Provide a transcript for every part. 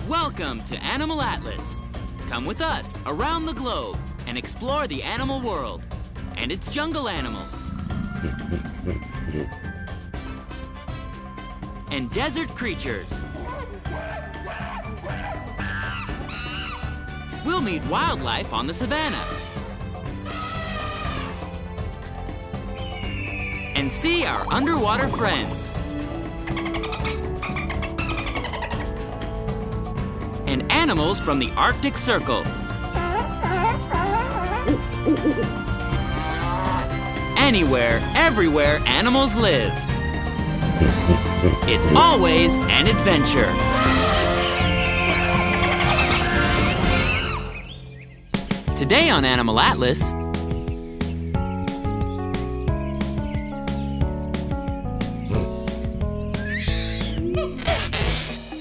Welcome to Animal Atlas. Come with us around the globe and explore the animal world and its jungle animals and desert creatures. We'll meet wildlife on the savannah and see our underwater friends. And animals from the Arctic Circle. Anywhere, everywhere animals live. It's always an adventure. Today on Animal Atlas,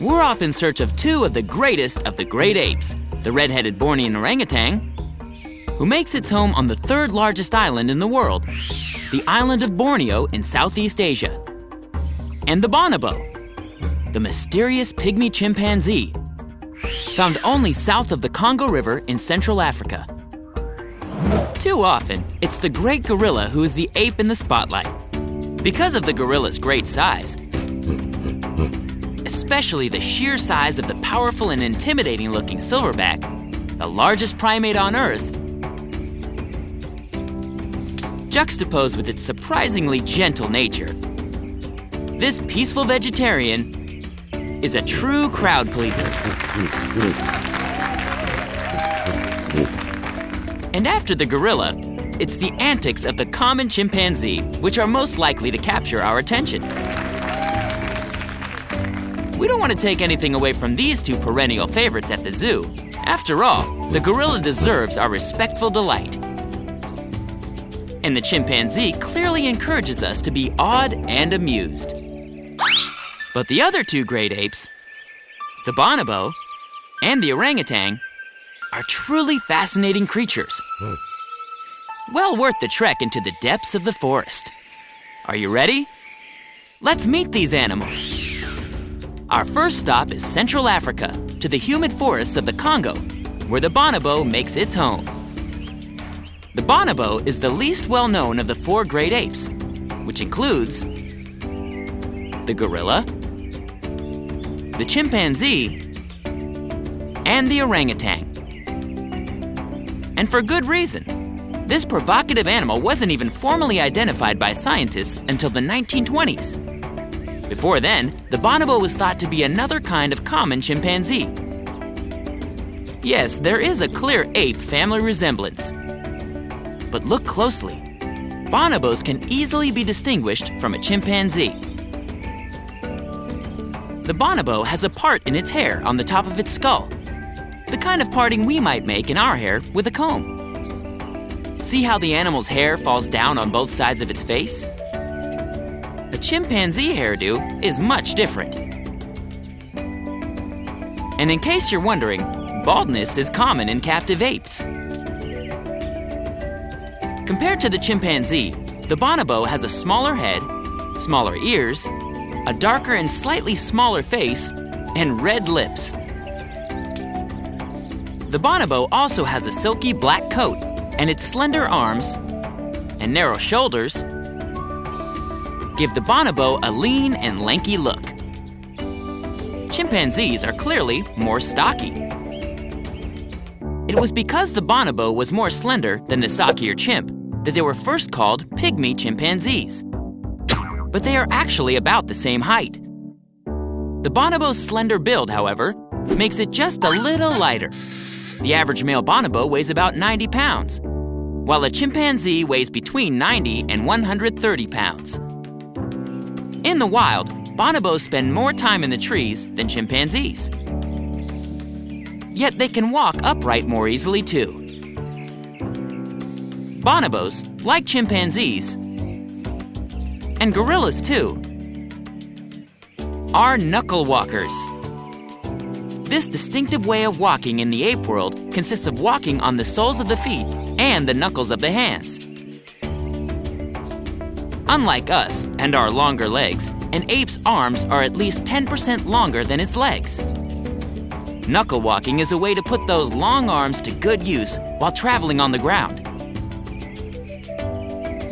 we're off in search of two of the greatest of the great apes, the red-headed Bornean orangutan, who makes its home on the third largest island in the world, the island of Borneo in Southeast Asia, and the bonobo, the mysterious pygmy chimpanzee, found only south of the Congo River in Central Africa. Too often, it's the great gorilla who is the ape in the spotlight. Because of the gorilla's great size, especially the sheer size of the powerful and intimidating-looking silverback, the largest primate on Earth, juxtaposed with its surprisingly gentle nature, this peaceful vegetarian is a true crowd pleaser. And after the gorilla, it's the antics of the common chimpanzee which are most likely to capture our attention. We don't want to take anything away from these two perennial favorites at the zoo. After all, the gorilla deserves our respectful delight. And the chimpanzee clearly encourages us to be awed and amused. But the other two great apes, the bonobo and the orangutan, are truly fascinating creatures. Well worth the trek into the depths of the forest. Are you ready? Let's meet these animals. Our first stop is Central Africa, to the humid forests of the Congo, where the bonobo makes its home. The bonobo is the least well-known of the four great apes, which includes the gorilla, the chimpanzee, and the orangutan. And for good reason. This provocative animal wasn't even formally identified by scientists until the 1920s. Before then, the bonobo was thought to be another kind of common chimpanzee. Yes, there is a clear ape family resemblance. But look closely. Bonobos can easily be distinguished from a chimpanzee. The bonobo has a part in its hair on the top of its skull, the kind of parting we might make in our hair with a comb. See how the animal's hair falls down on both sides of its face? A chimpanzee hairdo is much different. And in case you're wondering, baldness is common in captive apes. Compared to the chimpanzee, the bonobo has a smaller head, smaller ears, a darker and slightly smaller face, and red lips. The bonobo also has a silky black coat, and its slender arms and narrow shoulders give the bonobo a lean and lanky look. Chimpanzees are clearly more stocky. It was because the bonobo was more slender than the stockier chimp that they were first called pygmy chimpanzees. But they are actually about the same height. The bonobo's slender build, however, makes it just a little lighter. The average male bonobo weighs about 90 pounds, while a chimpanzee weighs between 90 and 130 pounds. In the wild, bonobos spend more time in the trees than chimpanzees. Yet they can walk upright more easily too. Bonobos, like chimpanzees, and gorillas too, are knuckle walkers. This distinctive way of walking in the ape world consists of walking on the soles of the feet and the knuckles of the hands. Unlike us and our longer legs, an ape's arms are at least 10% longer than its legs. Knuckle walking is a way to put those long arms to good use while traveling on the ground,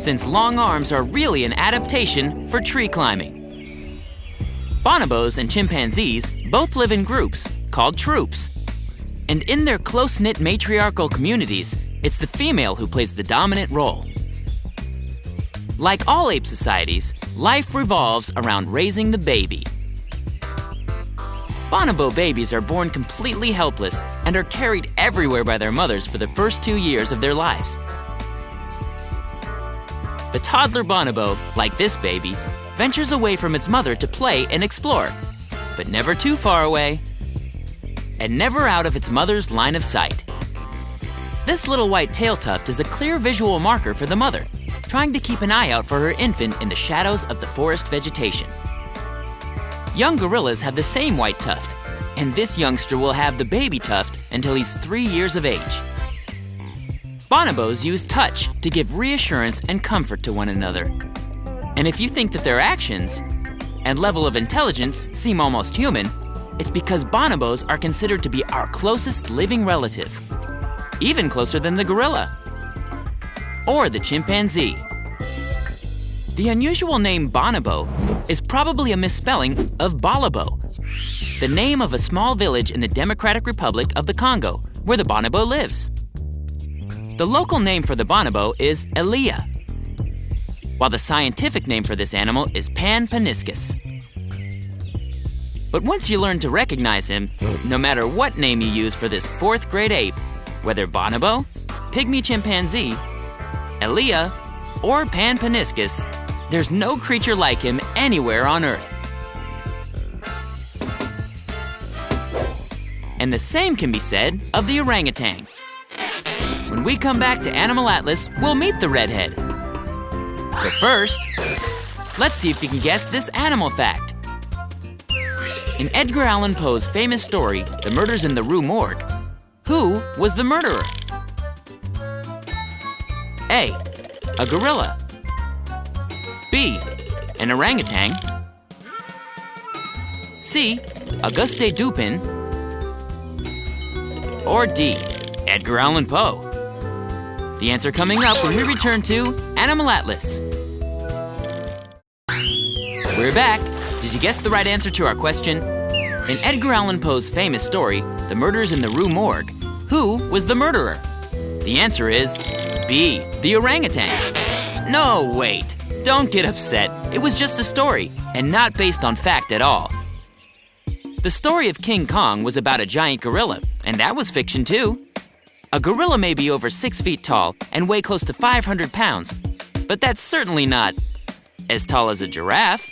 since long arms are really an adaptation for tree climbing. Bonobos and chimpanzees both live in groups called troops. And in their close-knit matriarchal communities, it's the female who plays the dominant role. Like all ape societies, life revolves around raising the baby. Bonobo babies are born completely helpless and are carried everywhere by their mothers for the first 2 years of their lives. The toddler bonobo, like this baby, ventures away from its mother to play and explore, but never too far away, and never out of its mother's line of sight. This little white tail tuft is a clear visual marker for the mother, trying to keep an eye out for her infant in the shadows of the forest vegetation. Young gorillas have the same white tuft, and this youngster will have the baby tuft until he's 3 years of age. Bonobos use touch to give reassurance and comfort to one another. And if you think that their actions and level of intelligence seem almost human, it's because bonobos are considered to be our closest living relative, even closer than the gorilla or the chimpanzee. The unusual name bonobo is probably a misspelling of Balobo, the name of a small village in the Democratic Republic of the Congo, where the bonobo lives. The local name for the bonobo is Elia, while the scientific name for this animal is Pan paniscus. But once you learn to recognize him, no matter what name you use for this 4th grade ape, whether bonobo, pygmy chimpanzee, Elia, or Pan paniscus, there's no creature like him anywhere on Earth. And the same can be said of the orangutan. When we come back to Animal Atlas, we'll meet the redhead. But first, let's see if you can guess this animal fact. In Edgar Allan Poe's famous story, The Murders in the Rue Morgue, who was the murderer? A, a gorilla. B, an orangutan. C, Auguste Dupin. Or D, Edgar Allan Poe. The answer coming up when we return to Animal Atlas. We're back. Did you guess the right answer to our question? In Edgar Allan Poe's famous story, The Murders in the Rue Morgue, who was the murderer? The answer is B, the orangutan. No, wait. Don't get upset. It was just a story, and not based on fact at all. The story of King Kong was about a giant gorilla, and that was fiction too. A gorilla may be over 6 feet tall and weigh close to 500 pounds, but that's certainly not as tall as a giraffe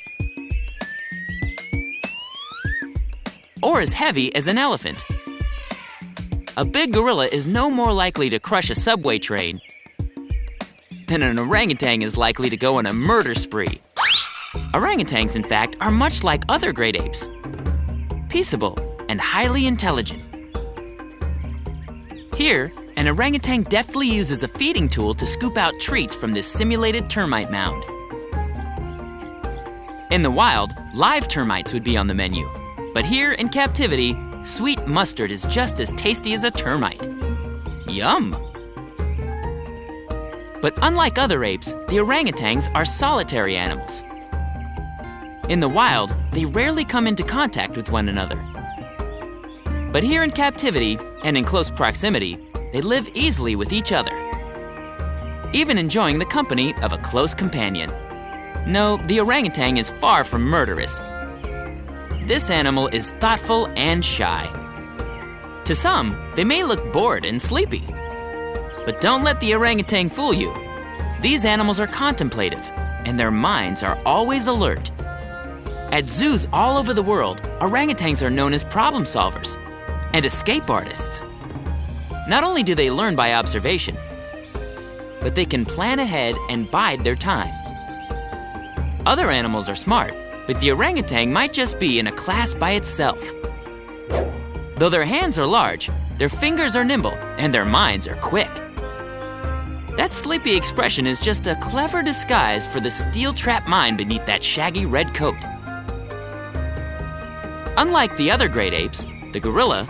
or as heavy as an elephant. A big gorilla is no more likely to crush a subway train than an orangutan is likely to go on a murder spree. Orangutans, in fact, are much like other great apes, peaceable and highly intelligent. Here, an orangutan deftly uses a feeding tool to scoop out treats from this simulated termite mound. In the wild, live termites would be on the menu, but here in captivity, sweet mustard is just as tasty as a termite. Yum! But unlike other apes, the orangutans are solitary animals. In the wild, they rarely come into contact with one another. But here in captivity, and in close proximity, they live easily with each other, even enjoying the company of a close companion. No, the orangutan is far from murderous. This animal is thoughtful and shy. To some, they may look bored and sleepy. But don't let the orangutan fool you. These animals are contemplative, and their minds are always alert. At zoos all over the world, orangutans are known as problem solvers and escape artists. Not only do they learn by observation, but they can plan ahead and bide their time. Other animals are smart, but the orangutan might just be in a class by itself. Though their hands are large, their fingers are nimble, and their minds are quick. That sleepy expression is just a clever disguise for the steel-trap mind beneath that shaggy red coat. Unlike the other great apes, the gorilla,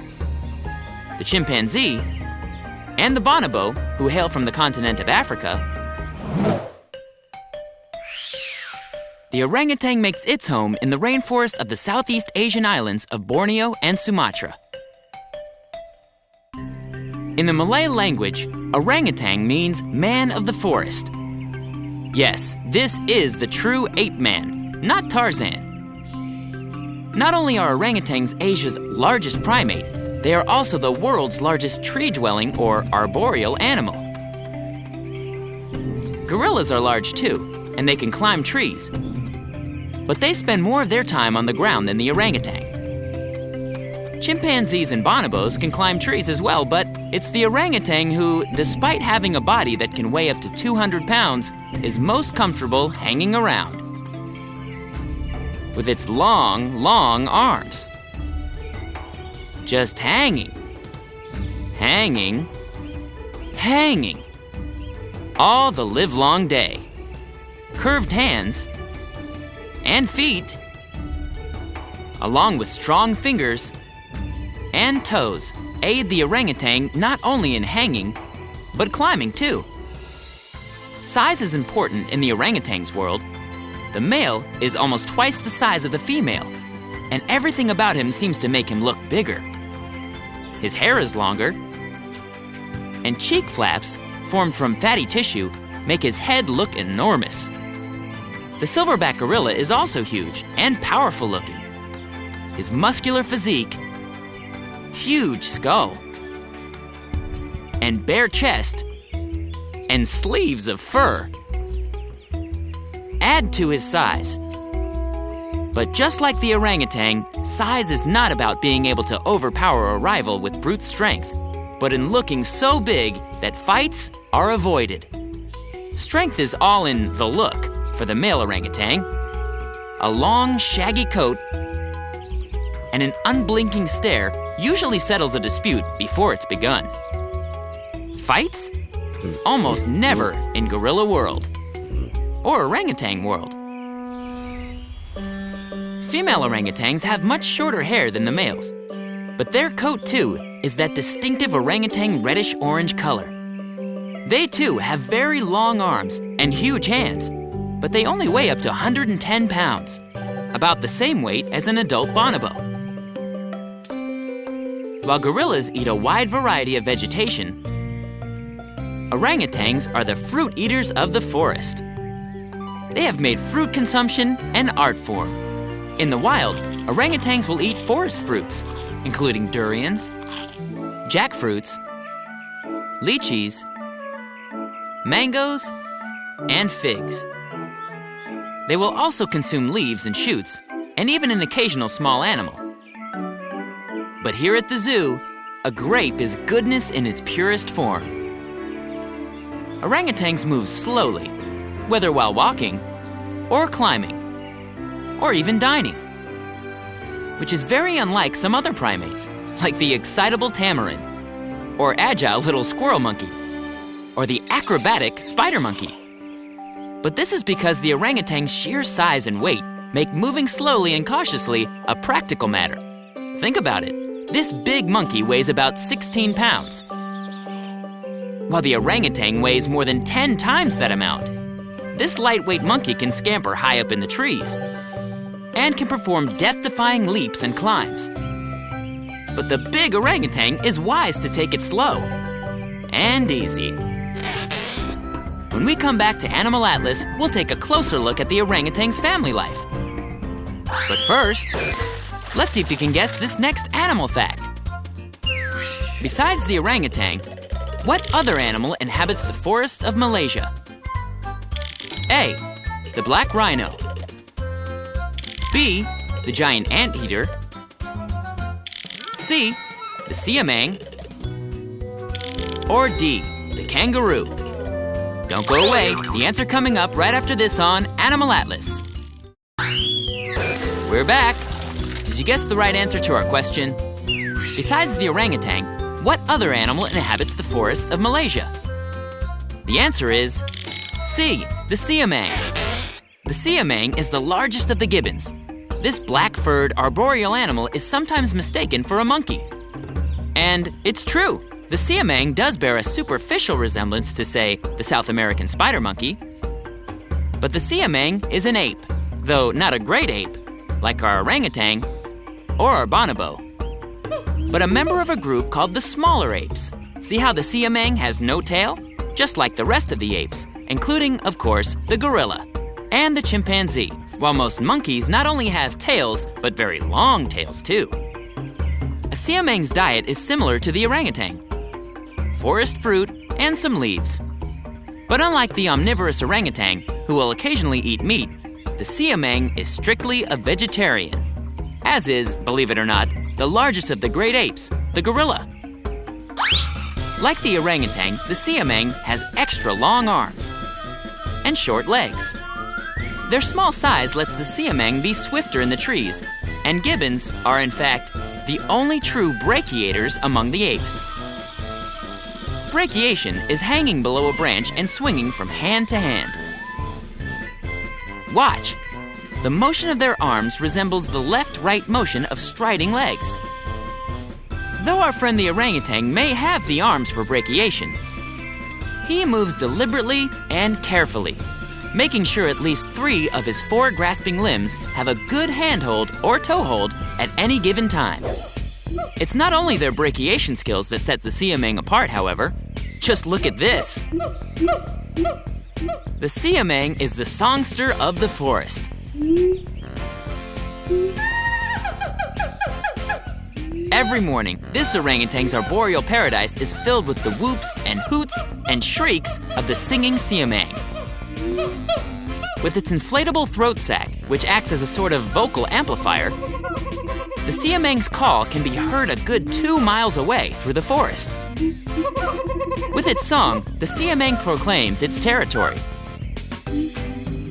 the chimpanzee, and the bonobo, who hail from the continent of Africa, the orangutan makes its home in the rainforest of the Southeast Asian islands of Borneo and Sumatra. In the Malay language, orangutan means man of the forest. Yes, this is the true Ape-Man, not Tarzan. Not only are orangutans Asia's largest primate, they are also the world's largest tree-dwelling or arboreal animal. Gorillas are large too, and they can climb trees. But they spend more of their time on the ground than the orangutan. Chimpanzees and bonobos can climb trees as well, but it's the orangutan who, despite having a body that can weigh up to 200 pounds, is most comfortable hanging around. With its long, long arms. Just hanging, hanging, hanging. All the livelong day. Curved hands and feet, along with strong fingers and toes, aid the orangutan not only in hanging, but climbing too. Size is important in the orangutan's world. The male is almost twice the size of the female, and everything about him seems to make him look bigger. His hair is longer, and cheek flaps, formed from fatty tissue, make his head look enormous. The silverback gorilla is also huge and powerful looking. His muscular physique, huge skull, and bare chest, and sleeves of fur add to his size. But just like the orangutan, size is not about being able to overpower a rival with brute strength, but in looking so big that fights are avoided. Strength is all in the look for the male orangutan. A long, shaggy coat and an unblinking stare usually settles a dispute before it's begun. Fights? Almost never in gorilla world or orangutan world. Female orangutans have much shorter hair than the males, but their coat too is that distinctive orangutan reddish-orange color. They too have very long arms and huge hands, but they only weigh up to 110 pounds, about the same weight as an adult bonobo. While gorillas eat a wide variety of vegetation, orangutans are the fruit eaters of the forest. They have made fruit consumption an art form. In the wild, orangutans will eat forest fruits, including durians, jackfruits, lychees, mangoes, and figs. They will also consume leaves and shoots, and even an occasional small animal. But here at the zoo, a grape is goodness in its purest form. Orangutans move slowly, whether while walking, or climbing, or even dining, which is very unlike some other primates, like the excitable tamarin, or agile little squirrel monkey, or the acrobatic spider monkey. But this is because the orangutan's sheer size and weight make moving slowly and cautiously a practical matter. Think about it. This big monkey weighs about 16 pounds, while the orangutan weighs more than 10 times that amount. This lightweight monkey can scamper high up in the trees and can perform death-defying leaps and climbs. But the big orangutan is wise to take it slow and easy. When we come back to Animal Atlas, we'll take a closer look at the orangutan's family life. But first, let's see if you can guess this next animal fact. Besides the orangutan, what other animal inhabits the forests of Malaysia? A, the black rhino. B, the giant anteater. C, the siamang. Or D, the kangaroo. Don't go away, the answer coming up right after this on Animal Atlas. We're back. Did you guess the right answer to our question? Besides the orangutan, what other animal inhabits the forests of Malaysia? The answer is C, the siamang. The siamang is the largest of the gibbons. This black-furred arboreal animal is sometimes mistaken for a monkey. And it's true. The siamang does bear a superficial resemblance to, say, the South American spider monkey. But the siamang is an ape, though not a great ape, like our orangutan or our bonobo, but a member of a group called the smaller apes. See how the siamang has no tail? Just like the rest of the apes, including, of course, the gorilla and the chimpanzee, while most monkeys not only have tails, but very long tails too. A siamang's diet is similar to the orangutan: forest fruit and some leaves. But unlike the omnivorous orangutan, who will occasionally eat meat, the siamang is strictly a vegetarian, as is, believe it or not, the largest of the great apes, the gorilla. Like the orangutan, the siamang has extra long arms and short legs. Their small size lets the siamang be swifter in the trees, and gibbons are, in fact, the only true brachiators among the apes. Brachiation is hanging below a branch and swinging from hand to hand. Watch. The motion of their arms resembles the left-right motion of striding legs. Though our friend the orangutan may have the arms for brachiation, he moves deliberately and carefully, making sure at least 3 of his 4 grasping limbs have a good handhold or toehold at any given time. It's not only their brachiation skills that set the siamang apart, however. Just look at this. The siamang is the songster of the forest. Every morning, this orangutan's arboreal paradise is filled with the whoops and hoots and shrieks of the singing siamang. With its inflatable throat sac, which acts as a sort of vocal amplifier, the siamang's call can be heard a good 2 miles away through the forest. With its song, the siamang proclaims its territory,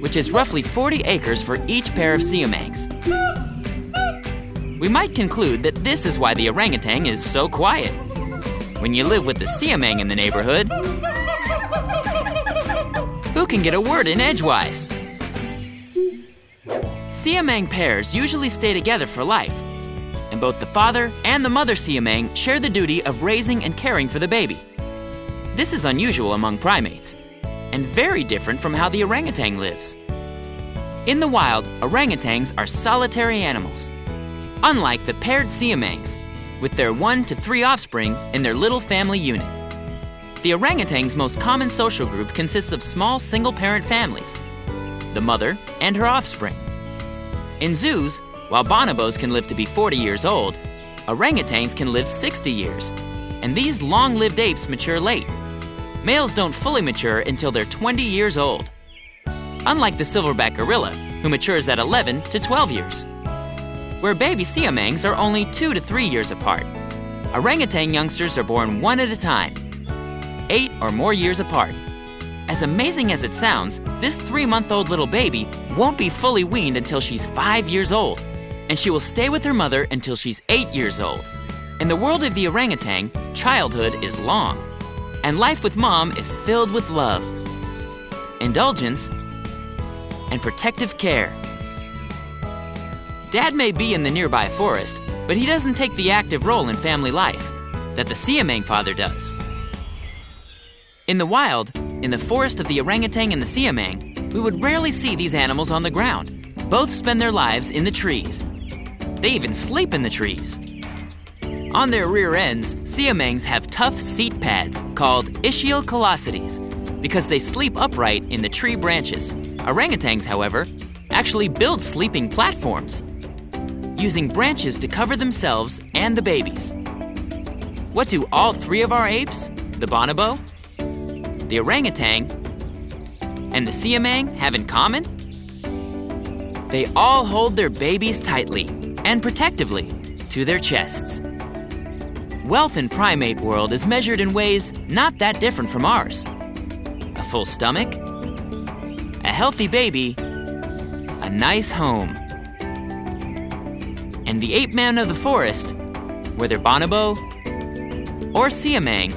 which is roughly 40 acres for each pair of siamangs. We might conclude that this is why the orangutan is so quiet. When you live with the siamang in the neighborhood, who can get a word in edgewise? Siamang pairs usually stay together for life, and both the father and the mother siamang share the duty of raising and caring for the baby. This is unusual among primates, and very different from how the orangutan lives. In the wild, orangutans are solitary animals, unlike the paired siamangs, with their 1 to 3 offspring in their little family unit. The orangutan's most common social group consists of small single-parent families, the mother and her offspring. In zoos, while bonobos can live to be 40 years old, orangutans can live 60 years, and these long-lived apes mature late. Males don't fully mature until they're 20 years old, unlike the silverback gorilla, who matures at 11 to 12 years. Where baby siamangs are only 2 to 3 years apart, orangutan youngsters are born 1 at a time, 8 or more years apart. As amazing as it sounds, this 3-month-old little baby won't be fully weaned until she's 5 years old, and she will stay with her mother until she's 8 years old. In the world of the orangutan, childhood is long, and life with mom is filled with love, indulgence, and protective care. Dad may be in the nearby forest, but he doesn't take the active role in family life that the siamang father does. In the wild, in the forest of the orangutan and the siamang, we would rarely see these animals on the ground. Both spend their lives in the trees. They even sleep in the trees. On their rear ends, siamangs have tough seat pads called ischial callosities because they sleep upright in the tree branches. Orangutans, however, actually build sleeping platforms, using branches to cover themselves and the babies. What do all 3 of our apes, the bonobo, the orangutan, and the siamang have in common? They all hold their babies tightly and protectively to their chests. Wealth in primate world is measured in ways not that different from ours. A full stomach, a healthy baby, a nice home. And the Ape-Man of the forest, whether bonobo or siamang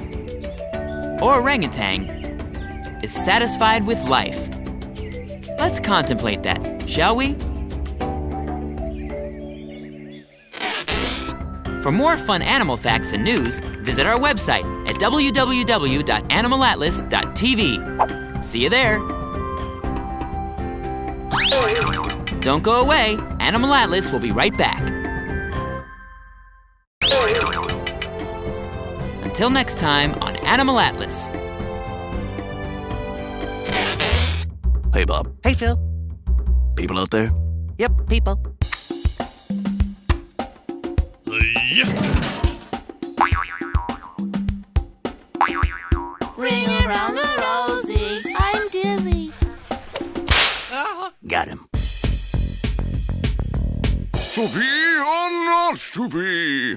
or orangutan, is satisfied with life. Let's contemplate that, shall we? For more fun animal facts and news, visit our website at www.animalatlas.tv. See you there. Don't go away. Animal Atlas will be right back. Until next time on Animal Atlas. Hey, Bob. Hey, Phil. People out there? Yep, people. Ring around the rosy. I'm dizzy. Got him. To be or not to be?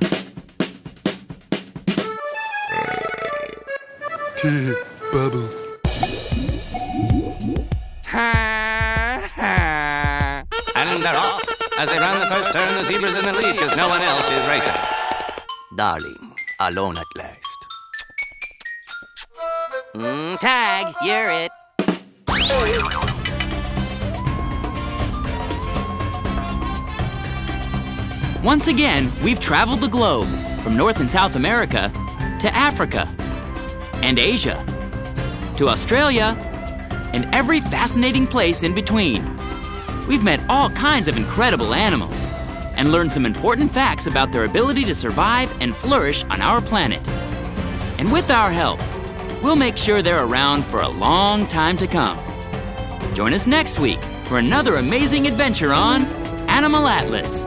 Bubbles. And they're off. As they round the first turn, the zebra's in the lead because no one else is racing. Darling, alone at last. Tag, you're it. Once again, we've traveled the globe, from North and South America to Africa and Asia to Australia and every fascinating place in between. We've met all kinds of incredible animals and learned some important facts about their ability to survive and flourish on our planet. And with our help, we'll make sure they're around for a long time to come. Join us next week for another amazing adventure on Animal Atlas.